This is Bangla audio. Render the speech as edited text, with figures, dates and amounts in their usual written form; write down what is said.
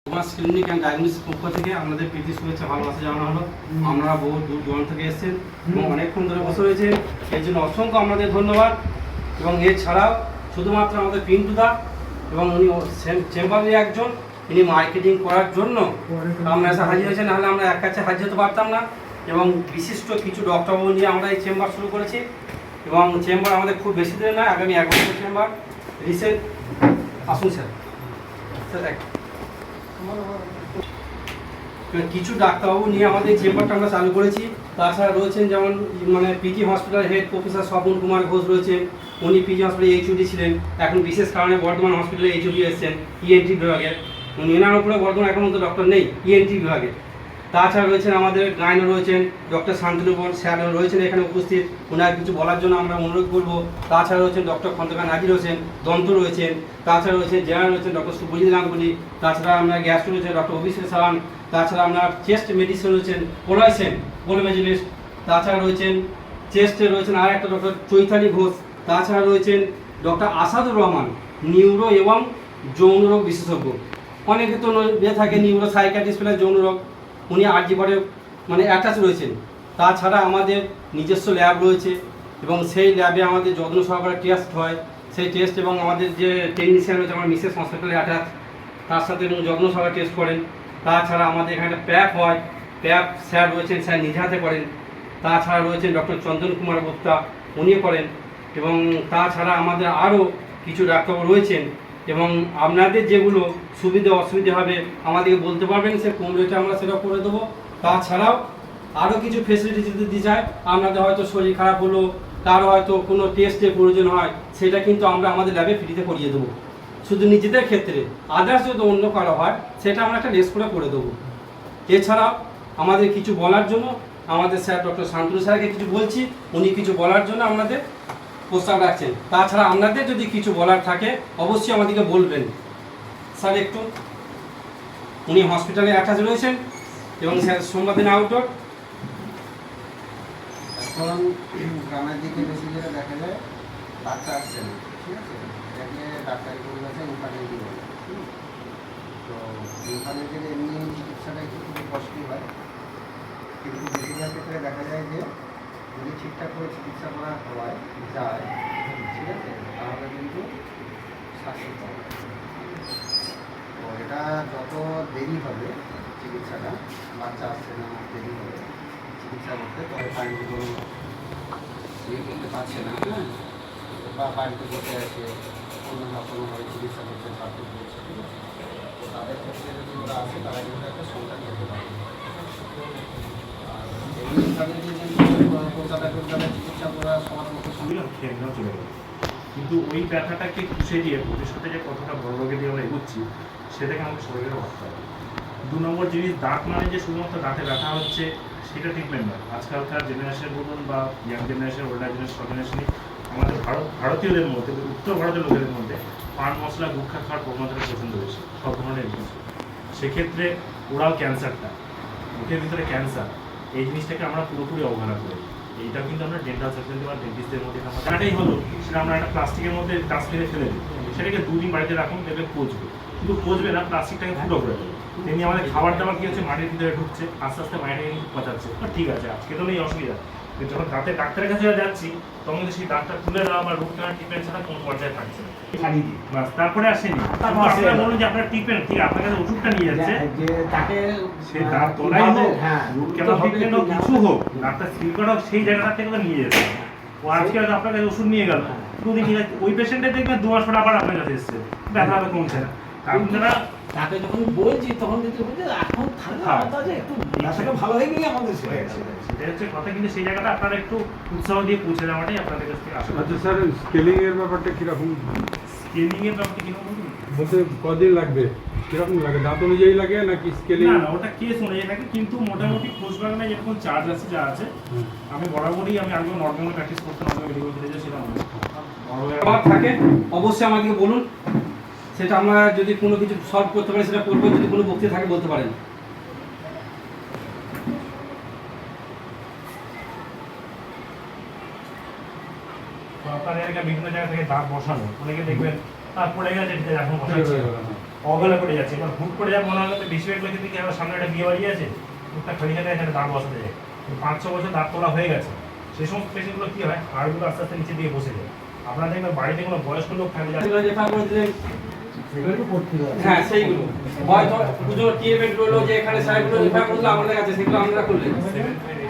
মাস ক্লিনিক অ্যান্ড ডায়াগনোসিস পক্ষ থেকে আপনাদের প্রীতি শুভেচ্ছা ভালোবাসা জানানো হলো। আপনারা বহু দূর দূরান্ত থেকে এসেছেন এবং অনেকক্ষণ ধরে বসে রয়েছে, এর জন্য অসংখ্য আপনাদের ধন্যবাদ। এবং এছাড়াও শুধুমাত্র আমাদের পিন্টুদা এবং উনি চেম্বারের একজন, তিনি মার্কেটিং করার জন্য আমরা এসে হাজির হয়েছেন, নাহলে আমরা এক কাছে হাজির হতে পারতাম না। এবং বিশিষ্ট কিছু ডক্টরবাবু নিয়ে আমরা এই চেম্বার শুরু করেছি এবং চেম্বার আমাদের খুব বেশি দিন নয়, আগামী 1 বছর চেম্বার রিসেন্ট। আসুন স্যার। স্যার কিছু ডাক্তারবাবু নিয়ে আমাদের চেম্বারটা আমরা চালু করেছি। তাছাড়া রয়েছেন যেমন PG hospital head professor Swapan Kumar Ghosh রয়েছেন, উনি পিজি হসপিটালে এইচওডি ছিলেন, এখন বিশেষ কারণে বর্ধমান হসপিটালে এইচওডি এসেছেন ইএনটি বিভাগে। উনি এনার উপরে বর্ধমান এখন মতো ডক্টর নেই ইএনটি বিভাগে। তাছাড়া রয়েছেন আমাদের গাইনো রয়েছেন ডক্টর শান্তনু স্যার রয়েছেন এখানে উপস্থিত, ওনার কিছু বলার জন্য আমরা অনুরোধ করবো। তাছাড়া রয়েছেন ডক্টর খন্দকার নাজির হোসেন, দন্ত রয়েছেন। তাছাড়া রয়েছেন জেনারেল রয়েছেন ডক্টর সুব্রজিৎ গাঙ্গুলি। তাছাড়া আমরা গ্যাস্ট্রো রয়েছেন ডক্টর অভিষেক সাওয়ান। তাছাড়া আপনার চেস্ট মেডিসিন রয়েছেন পোলাইসেন পোলোমেজিলিস্ট। তাছাড়া রয়েছেন চেস্টে রয়েছেন আর একটা ডক্টর চৈতালি ঘোষ। তাছাড়া রয়েছেন ডক্টর আসাদুর রহমান, নিউরো এবং যৌন রোগ বিশেষজ্ঞ। অনেকে তো থাকে নিউরো সাইকিয়াট্রিস্ট প্লাস যৌন রোগ, উনি আরজি করে অ্যাটাচ রয়েছেন। তাছাড়া আমাদের নিজস্ব ল্যাব রয়েছে এবং সেই ল্যাবে আমাদের যত্ন সহকারে টেস্ট হয়, সেই টেস্ট এবং আমাদের যে টেকনিশিয়ান রয়েছে আমার মিসেস হসপিটালে অ্যাটাচ, তার সাথে এবং যত্ন সহকারে টেস্ট করেন। তাছাড়া আমাদের এখানে প্যাপ হয়, প্যাপ স্যার রয়েছেন, স্যার নিজে হাতে করেন। তাছাড়া রয়েছেন ডক্টর চন্দন কুমার গুপ্তা, উনিও করেন। এবং তাছাড়া আমাদের আরও কিছু ডাক্তারবাবু রয়েছেন এবং আপনাদের যেগুলো সুবিধা অসুবিধা হবে আমাদেরকে বলতে পারবেন, সে কম রেটে আমরা সেটা করে দেবো। তাছাড়াও আরও কিছু ফেসিলিটি যদি দিতে চাই, আপনাদের হয়তো শরীর খারাপ হলো, কারো হয়তো কোনো টেস্টের প্রয়োজন হয়, সেটা কিন্তু আমরা আমাদের ল্যাবে ফ্রিতে করিয়ে দেবো। শুধু নিজেদের ক্ষেত্রে, আদার্স যদি অন্য কারো হয় সেটা আমরা একটা লেস করে দেবো। এছাড়াও আমাদের কিছু বলার জন্য আমাদের স্যার ডক্টর শান্তনু স্যারকে কিছু বলছি, উনি কিছু বলার জন্য আমাদের প্রস্তাব রাখছেন। তাছাড়া আপনাদের যদি কিছু বলার থাকে অবশ্যই আমাদেরকে বলবেন। স্যার একটু, উনি হসপিটালে অ্যাটাচ রয়েছেন এবং স্যার সোমবার দিন আউটডোর। এখন গ্রামের দিকে বেশি যেটা দেখা যায় বাচ্চা আসছে না, ঠিক আছে, এটাকে ডাক্তারি বলেছে ইনফার্টিলিটি বলে। তো ইনফার্টিলিটির এমনি চিকিৎসাটা একটু খুবই কষ্টই হয়, কিন্তু বেশিরভাগ ক্ষেত্রে দেখা যায় যে যদি ঠিকঠাক করে চিকিৎসা করা হয় যায়, ঠিক আছে, তাহলে কিন্তু সাকসেস পাবে। তো এটা যত দেরি হবে চিকিৎসাটা, বাচ্চা আসছে না দেরি হবে চিকিৎসা করতে, তবে বাড়িতে কোনো ইয়ে করতে পারছে না, হ্যাঁ, বা বাড়িতে বসে আছে কোনোভাবে চিকিৎসা করতে সাহায্য করছে, ঠিক আছে। তো তাদের ক্ষেত্রে যদি ওরা আসে তারা কিন্তু একটা সন্তান করতে পারে। আর এমনিভাবে যদি কলকাতা চিকিৎসা করা সবার মতো চলে গেল, কিন্তু ওই ব্যথাটাকে পুষে দিয়ে ভবিষ্যতে যে কতটা বড় রোগে দিয়ে আমরা এগোচ্ছি সেটাকে আমাকে শরীরে ভাবতে হবে। 2 নম্বর জিনিস, দাঁত মানে যে শুধুমাত্র দাঁতে ব্যথা হচ্ছে সেটা ট্রিটমেন্ট নয়। আজকালকার জেনারেশন বলুন বা ইয়াং জেনারেশন, ওল্ডার জেনারেশন, সব জেনারেশনই আমাদের ভারতীয়দের মধ্যে, উত্তর ভারতের লোকেদের মধ্যে পান মশলা গুটখা খাওয়ার প্রবণতাটা পছন্দ বেশি, সব ধরনের জিনিস। সেক্ষেত্রে ওরাল ক্যান্সারটা, মুখের ভিতরে ক্যান্সার, এই জিনিসটাকে আমরা পুরোপুরি অবহেলা করি। এইটাও কিন্তু আমরা ডেন্টাল সার্জন বা ডেন্টিস্টদের মধ্যে আমাদেরটাই হলো, সেটা আমরা একটা প্লাস্টিকের মধ্যে ডাস্টবিনে ফেলে দিই, সেটাকে 2 দিন বাড়িতে রাখুন, দেখবে পচবে। শুধু পচবে না, প্লাস্টিকটাকে ফুটো করে দেবে। তেমনি আমাদের খাবার দাবার কী হচ্ছে, মাটির ভিতরে ঢুকছে, আস্তে আস্তে মাটিটাকে কিন্তু পচাচ্ছে। ঠিক আছে, আজকে তো নেই অসুবিধা, কিন্তু যখন দাঁতের ডাক্তারের কাছে যাচ্ছি তখন কিন্তু সেই দাঁতটা তুলে দেওয়া বা রুট ক্যানাল ট্রিটমেন্ট ছাড়া কোনো পর্যায়ে থাকছে না। তারপরে আসেনি, আপনারা বলুন যে আপনার ট্রিটমেন্ট ঠিক, আপনার কাছে ওষুধটা নিয়ে যাচ্ছে, সে দাঁত তোলাই হোক, রুট ক্যানাল ট্রিটমেন্ট হোক, কিছু হোক, দাঁতটা সিল করা হোক, সেই জায়গাটা থেকে তো নিয়ে যাচ্ছে। ও আজকে হয়তো আপনার কাছে ওষুধ নিয়ে গেল, 2 দিন নিয়ে ওই পেশেন্টে দেখবেন 2 মাস পরে আবার আপনার কাছে এসছে, ব্যথা হবে কমছে না। আপনারা তাকে যখন বলছি তখন কিন্তু এখন একটু ব্যথাটা ভালো হয়ে গেলে আমাদের সেটা হচ্ছে কথা, কিন্তু সেই জায়গাটা আপনারা একটু উৎসাহ দিয়ে পৌঁছে দেওয়াটাই আপনাদের কাছ থেকে আসা। আচ্ছা স্যার, স্কেলিং এর ব্যাপারটা কিরকম? স্কেলিং এর ব্যাপারটা কিরকম বলতে কদিন লাগবে, কিরকম লাগে, দাঁত অনুযায়ী লাগে নাকি স্কেলিং? না, ওটা কেস অনুযায়ী থাকে, কিন্তু মোটামুটি খোঁজবাগানে যেরকম চার্জ আছে যা আছে, আমি বরাবরই আমি আগে নর্মাল প্র্যাকটিস করতাম, আগে মেডিকেল কলেজে সেটা থাকে অবশ্যই আমাদেরকে বলুন, সেটা আমরা যদি কোনো কিছু সলভ করতে পারি সেটা করবো, যদি কোনো বক্তৃতা থাকে বলতে পারেন। আপনার এলাকায় বিভিন্ন জায়গা থেকে দাঁত বসানো, অনেকে দেখবেন পড়ে গেছে এখন বসাচ্ছে। অবহেলা করে যাচ্ছে। এবার হুট করে যা মনে হলো তো বেশিরভাগ লোকের দিকে আমার সামনে একটা বিয়ে বাড়ি আছে, একটা খনিখানে এখানে দাঁত বসাতে যায়, 5-6 বছর দাঁত তোলা হয়ে গেছে, সেই সমস্ত পেশেন্টগুলো কী হয়, হাড়গুলো আস্তে আস্তে নিচে দিয়ে বসে যায়। আপনারা দেখবেন বাড়িতে কোনো বয়স্ক লোক থাকলে সেগুলো রেফার করে দিলেন, সেগুলো তো করতে হবে। হ্যাঁ সেইগুলো হয়তো পুজোর কি ইভেন্ট রইলো যে এখানে সাহেবগুলো রেফার করলো আমাদের কাছে, সেগুলো আমরা করলেন। 7